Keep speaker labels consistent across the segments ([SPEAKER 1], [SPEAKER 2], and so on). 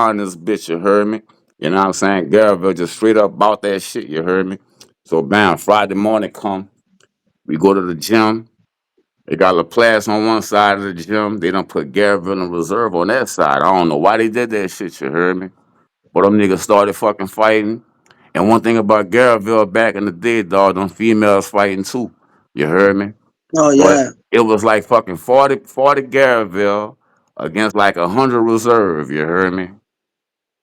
[SPEAKER 1] on this bitch, you heard me? You know what I'm saying? Garyville just straight up bought that shit, you heard me? So bam, Friday morning come, we go to the gym. They got Laplace on one side of the gym. They don't put Garyville in reserve on that side. I don't know why they did that shit, you heard me? But them niggas started fucking fighting. And one thing about Garyville back in the day, dog, them females fighting too. You heard me?
[SPEAKER 2] Oh
[SPEAKER 1] But
[SPEAKER 2] yeah.
[SPEAKER 1] it was like fucking 40 Garyville against like 100 reserve, you heard me?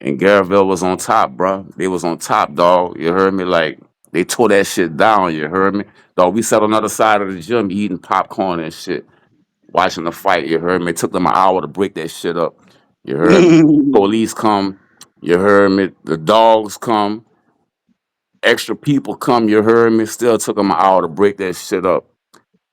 [SPEAKER 1] And Garyville was on top, bro. They was on top, dog. You heard me? Like, they tore that shit down, you heard me? Dog, we sat on the other side of the gym eating popcorn and shit, watching the fight, you heard me? It took them an hour to break that shit up. You heard me? Police come, you heard me? The dogs come, extra people come, you heard me? Still took them an hour to break that shit up.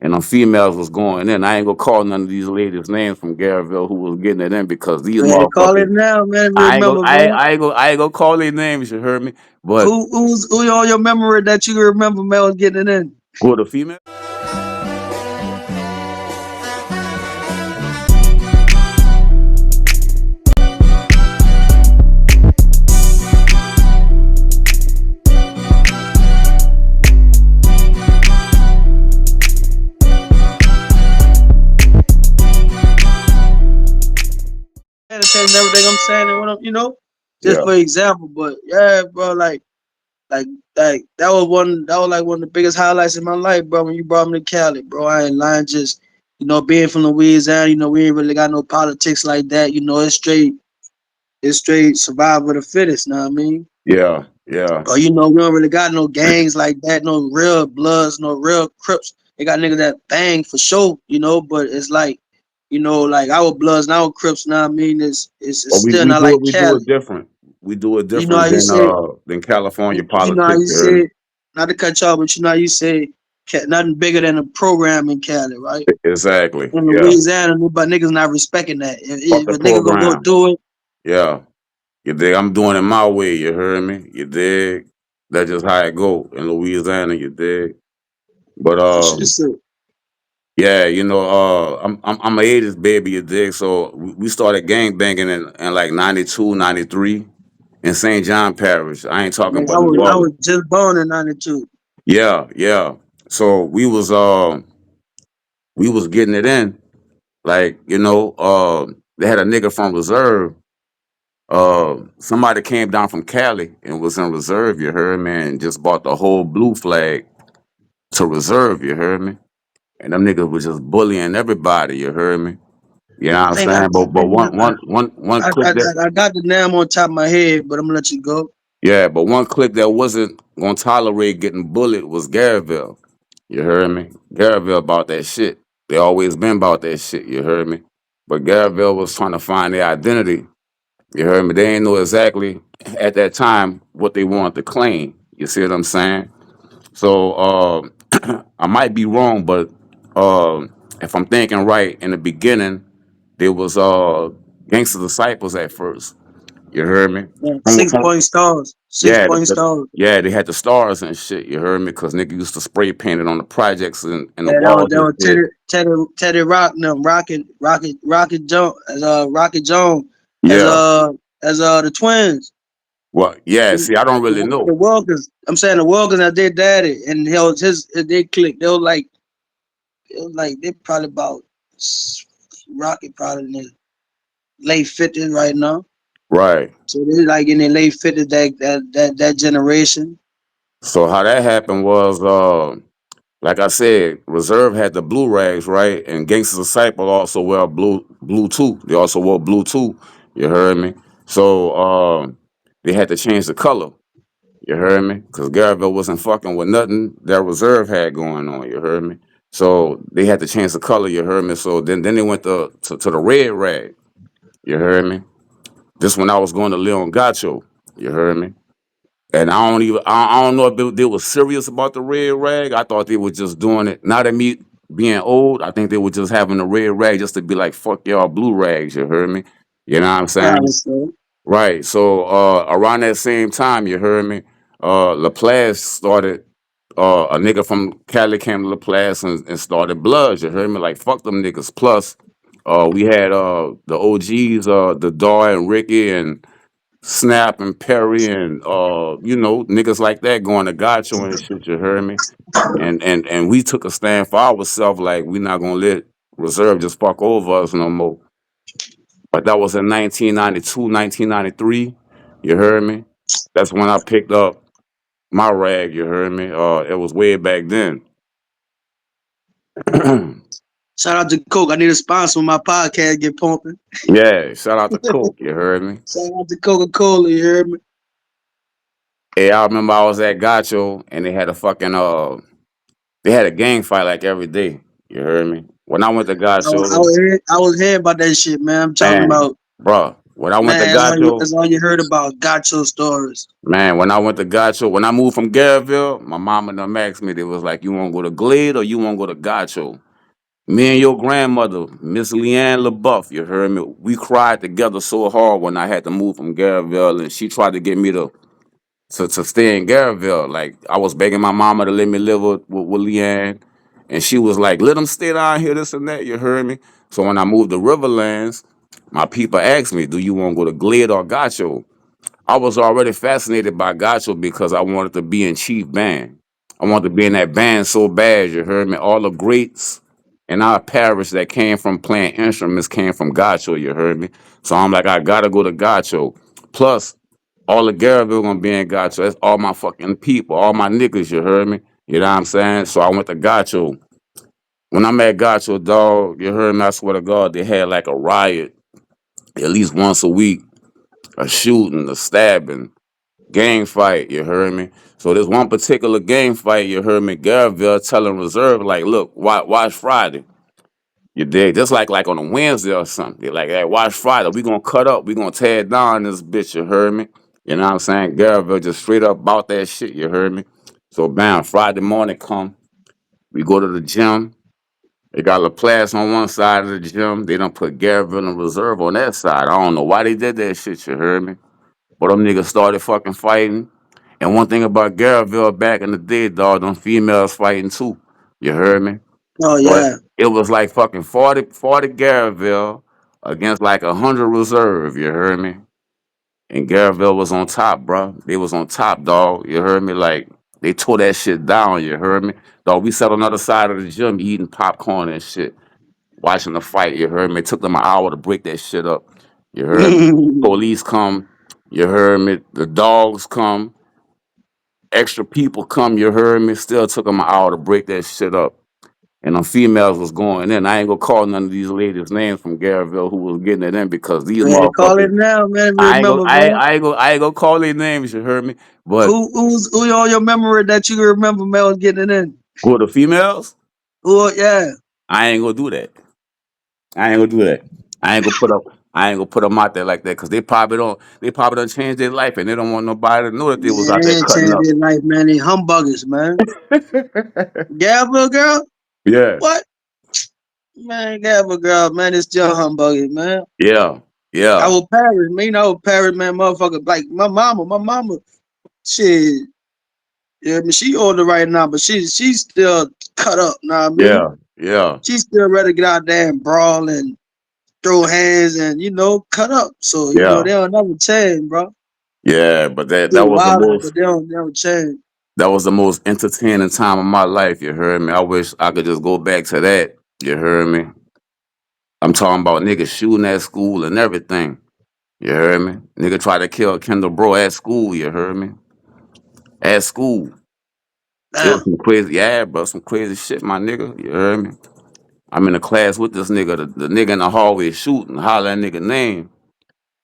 [SPEAKER 1] And them females was going in. I ain't gonna call none of these ladies' names from Garyville who was getting it in because these
[SPEAKER 2] Man, call it
[SPEAKER 1] motherfuckers.
[SPEAKER 2] now, man. Remember, man.
[SPEAKER 1] I ain't gonna call their names. You heard me? But
[SPEAKER 2] Who on your memory that you remember, man, was getting it in?
[SPEAKER 1] who the female?
[SPEAKER 2] Entertaining everything I'm saying, and just
[SPEAKER 1] Yeah,
[SPEAKER 2] for example. But yeah, bro, like, that was like one of the biggest highlights in my life, bro. When you brought me to Cali, bro, I ain't lying. Just being from Louisiana, we ain't really got no politics like that. It's straight survival of the fittest. Know what I mean?
[SPEAKER 1] yeah, yeah.
[SPEAKER 2] Or we don't really got no gangs like that, no real Bloods, no real Crips. They got niggas that bang for sure, but it's like, like our Bloods and our Crips. Know what I mean? It's
[SPEAKER 1] But
[SPEAKER 2] still not like
[SPEAKER 1] we do it
[SPEAKER 2] Cali.
[SPEAKER 1] different. We do it
[SPEAKER 2] You know how
[SPEAKER 1] different
[SPEAKER 2] you say
[SPEAKER 1] than California
[SPEAKER 2] you know how
[SPEAKER 1] politics.
[SPEAKER 2] you
[SPEAKER 1] You heard me?
[SPEAKER 2] say, not to cut you off, but you know how you say, nothing bigger than a program in Cali, right?
[SPEAKER 1] Exactly.
[SPEAKER 2] In
[SPEAKER 1] Yeah.
[SPEAKER 2] Louisiana, but niggas not respecting that.
[SPEAKER 1] Fuck
[SPEAKER 2] If
[SPEAKER 1] the
[SPEAKER 2] a nigga gonna go
[SPEAKER 1] program.
[SPEAKER 2] do it,
[SPEAKER 1] Yeah. You dig? I'm doing it my way. You heard me? You dig? That's just how it go in Louisiana. You dig? But
[SPEAKER 2] it's a,
[SPEAKER 1] yeah, I'm a 80s baby, you dig? So we started gang banging in like 92, 93 in St. John Parish. I ain't talking
[SPEAKER 2] man,
[SPEAKER 1] about New
[SPEAKER 2] I
[SPEAKER 1] Orleans.
[SPEAKER 2] was just born in '92.
[SPEAKER 1] Yeah, yeah. So we was getting it in. Like, they had a nigga from reserve. Somebody came down from Cali and was in reserve, you heard me, and just bought the whole blue flag to reserve, you heard me? And them niggas was just bullying everybody, you heard me? You know what I'm saying? But one click that
[SPEAKER 2] I got the name on top of my head, but I'm gonna let you go.
[SPEAKER 1] yeah, but one click that wasn't gonna tolerate getting bullied was Garyville. You heard me? Garyville about that shit. They always been about that shit, you heard me? But Garyville was trying to find their identity. You heard me? They ain't know exactly at that time what they wanted to claim. You see what I'm saying? So I might be wrong, but if I'm thinking right, in the beginning, there was gangster disciples at first. You heard me?
[SPEAKER 2] Yeah,
[SPEAKER 1] From,
[SPEAKER 2] six
[SPEAKER 1] from,
[SPEAKER 2] point stars, six
[SPEAKER 1] yeah,
[SPEAKER 2] point stars.
[SPEAKER 1] yeah, they had the stars and shit. You heard me? Cause nigga used to spray paint it on the projects and the
[SPEAKER 2] Yeah,
[SPEAKER 1] walls
[SPEAKER 2] that
[SPEAKER 1] and
[SPEAKER 2] was
[SPEAKER 1] shit.
[SPEAKER 2] Teddy Rock, them Rocket Jones as Rocket Jones as
[SPEAKER 1] Yeah.
[SPEAKER 2] the twins.
[SPEAKER 1] Well, yeah.
[SPEAKER 2] The,
[SPEAKER 1] See, I don't really
[SPEAKER 2] the
[SPEAKER 1] know.
[SPEAKER 2] Wilkins. I'm saying the Wilkins that their daddy, and they clicked. They they probably about Rocket probably in his late 50s right now.
[SPEAKER 1] Right.
[SPEAKER 2] So they like in their late 50s that generation.
[SPEAKER 1] So how that happened was, like I said, Reserve had the blue rags, right? And Gangsta Disciple also wear blue too. They also wore blue too. You heard me? So they had to change the color. You heard me? Because Garyville wasn't fucking with nothing that Reserve had going on. You heard me? So they had to change the color. You heard me? So then they went to the red rag. You heard me? This when I was going to Leon Godchaux. You heard me? And I don't know if they were serious about the red rag. I thought they were just doing it. Not at me being old. I think they were just having the red rag just to be like, fuck y'all blue rags, you heard me? You know what I'm
[SPEAKER 2] Yeah,
[SPEAKER 1] saying?
[SPEAKER 2] so
[SPEAKER 1] Right. So around that same time, you heard me, Laplace started a nigga from Cali came to Laplace and started Bloods, you heard me? Like fuck them niggas. Plus We had the OGs, the Dar and Ricky and Snap and Perry and niggas like that going to Gotcha and shit. You heard me? And we took a stand for ourselves, like we not gonna let Reserve just fuck over us no more. But that was in 1992, 1993. You heard me? That's when I picked up my rag. You heard me? It was way back then.
[SPEAKER 2] Shout out to Coke. I need a sponsor when my podcast get pumping.
[SPEAKER 1] Yeah, shout out to Coke. You heard me?
[SPEAKER 2] Shout out to Coca Cola. You heard me?
[SPEAKER 1] Hey, I remember I was at Gacho and they had a fucking they had a gang fight like every day. You heard me? When I went to Gacho,
[SPEAKER 2] I was hearing about that shit, man. I'm talking
[SPEAKER 1] man,
[SPEAKER 2] about,
[SPEAKER 1] bro. When I went to
[SPEAKER 2] man.
[SPEAKER 1] Gacho,
[SPEAKER 2] That's all you heard about. Got your stories.
[SPEAKER 1] man, when I went to Gacho, when I moved from Garrettville, my mom and them asked me, they was like, you want to go to Glade or you want to go to Gacho? Me and your grandmother, Miss Leanne LaBeouf, you heard me? We cried together so hard when I had to move from Garrettville, and she tried to get me to stay in Garrettville. Like, I was begging my mama to let me live with Leanne, and she was like, let them stay down here, this and that, you heard me? So when I moved to Riverlands, my people asked me, do you want to go to Glade or Gacho? I was already fascinated by Gotcho because I wanted to be in chief band. I wanted to be in that band so bad, you heard me? All the greats in our parish that came from playing instruments came from Gotcho, you heard me? So I'm like, I gotta go to Gotcho. Plus, all the Garrettville gonna be in Gotcho. That's all my fucking people, all my niggas, you heard me? You know what I'm saying? So I went to Gotcho. When I'm at Gotcho, dog, you heard me? I swear to God, they had like a riot at least once a week, a shooting, a stabbing, gang fight, you heard me? So this one particular gang fight, you heard me, Garville telling Reserve, like, look, watch Friday. You dig? Just like on a Wednesday or something. They're like, hey, watch Friday. We gonna cut up. We gonna tear down this bitch, you heard me? You know what I'm saying? Garville just straight up about that shit, you heard me? So bam, Friday morning come, we go to the gym. They got Laplace on one side of the gym. They don't put Garville and Reserve on that side. I don't know why they did that shit, you heard me? But them niggas started fucking fighting. And one thing about Garrettville back in the day, dog, them females fighting too. You heard me?
[SPEAKER 2] Oh
[SPEAKER 1] But
[SPEAKER 2] yeah.
[SPEAKER 1] it was like fucking 40 Garrettville against like 100 Reserve. You heard me? And Garrettville was on top, bro. They was on top, dog. You heard me? Like, they tore that shit down. You heard me? Dog, we sat on the other side of the gym eating popcorn and shit, watching the fight. You heard me? It took them an hour to break that shit up. You heard me? Police come. You heard me? The dogs come. Extra people come, you heard me, still took them an hour to break that shit up. And them females was going in. I ain't gonna call none of these ladies' names from Garrettville who was getting it in because these
[SPEAKER 2] Man, call it
[SPEAKER 1] motherfuckers,
[SPEAKER 2] now, man. Remember, man.
[SPEAKER 1] I ain't gonna call their names, you heard me? But
[SPEAKER 2] Who on your memory that you remember, man, was getting it in?
[SPEAKER 1] who are the females?
[SPEAKER 2] Who? Yeah.
[SPEAKER 1] I ain't gonna do that. I ain't gonna do that. I ain't gonna put them out there like that because they probably don't change their life and they don't want nobody to know that they was
[SPEAKER 2] Man,
[SPEAKER 1] out
[SPEAKER 2] they
[SPEAKER 1] there
[SPEAKER 2] ain't
[SPEAKER 1] cutting
[SPEAKER 2] changed
[SPEAKER 1] up.
[SPEAKER 2] their life, man. They humbuggers, man. Gaville girl?
[SPEAKER 1] Yeah,
[SPEAKER 2] What? Man, Gaville girl, man, it's still humbuggers, man.
[SPEAKER 1] yeah,
[SPEAKER 2] I
[SPEAKER 1] yeah,
[SPEAKER 2] was Paris, man. I was Paris, man, motherfucker. Like my mama, shit. Yeah, I mean, she older right now, but she's still cut up. Know what I mean?
[SPEAKER 1] yeah, yeah,
[SPEAKER 2] She still ready to get out there and brawl and throw hands and cut up. So
[SPEAKER 1] yeah.
[SPEAKER 2] they don't never change, bro.
[SPEAKER 1] Yeah, but
[SPEAKER 2] Still wild, but they don't change.
[SPEAKER 1] that was the most entertaining time of my life, you heard me? I wish I could just go back to that. You heard me? I'm talking about niggas shooting at school and everything. You heard me? Nigga tried to kill Kendall Bro at school, you heard me? At school. It was
[SPEAKER 2] Damn.
[SPEAKER 1] some crazy, yeah, bro, some crazy shit, my nigga. You heard me? I'm in a class with this nigga, the nigga in the hallway shooting, holler that nigga name.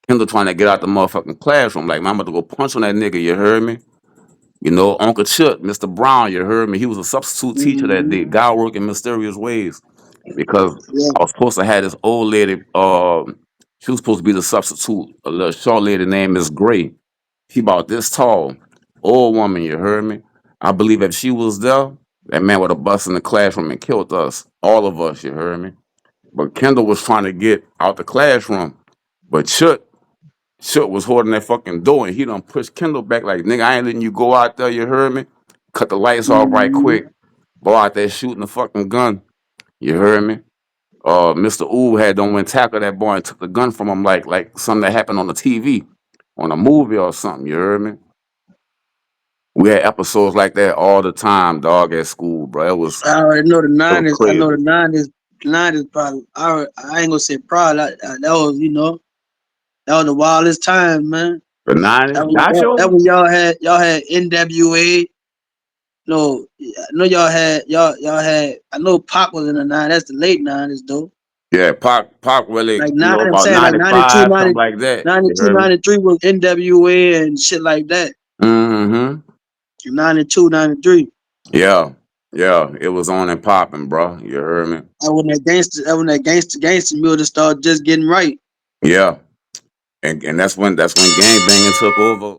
[SPEAKER 1] Kendall trying to get out the motherfucking classroom. Like, man, I'm about to go punch on that nigga, you heard me? You know, Uncle Chuck, Mr. Brown, you heard me. He was a substitute teacher that
[SPEAKER 2] Hmm.
[SPEAKER 1] did God work in mysterious ways because
[SPEAKER 2] Yeah.
[SPEAKER 1] I was supposed to have this old lady. She was supposed to be the substitute. A little short lady named Miss Gray. She about this tall, old woman. You heard me. I believe if she was there, that man would have busted in the classroom and killed us, all of us. You heard me. But Kendall was trying to get out the classroom, but Shook was holding that fucking door and he done pushed Kendall back like, nigga, I ain't letting you go out there, you heard me? Cut the lights off right
[SPEAKER 2] Hmm.
[SPEAKER 1] quick. Go out there shooting the fucking gun. You heard me? Mr. Ooh had done went tackle that boy and took the gun from him like something that happened on the TV, on a movie or something. You heard me? We had episodes like that all the time, dog, at school, bro.
[SPEAKER 2] I already know the
[SPEAKER 1] It was
[SPEAKER 2] nineties. I know
[SPEAKER 1] crazy.
[SPEAKER 2] the nineties probably. I ain't gonna say probably. That was that was the wildest time, man.
[SPEAKER 1] The 90s,
[SPEAKER 2] That
[SPEAKER 1] Nacho?
[SPEAKER 2] when y'all had NWA. No, I know y'all had. I know Pop was in the '90s. That's the late '90s though.
[SPEAKER 1] Yeah, Pac really,
[SPEAKER 2] Like nine, I'm
[SPEAKER 1] about
[SPEAKER 2] saying like
[SPEAKER 1] 95, something like that. You
[SPEAKER 2] 92,
[SPEAKER 1] heard me?
[SPEAKER 2] 93 was NWA and shit like that.
[SPEAKER 1] Mm-hmm.
[SPEAKER 2] 92, 93.
[SPEAKER 1] Yeah. Yeah. It was on and popping, bro. You heard me?
[SPEAKER 2] That when that gangster music started just getting right.
[SPEAKER 1] Yeah. And that's when gang banging took over.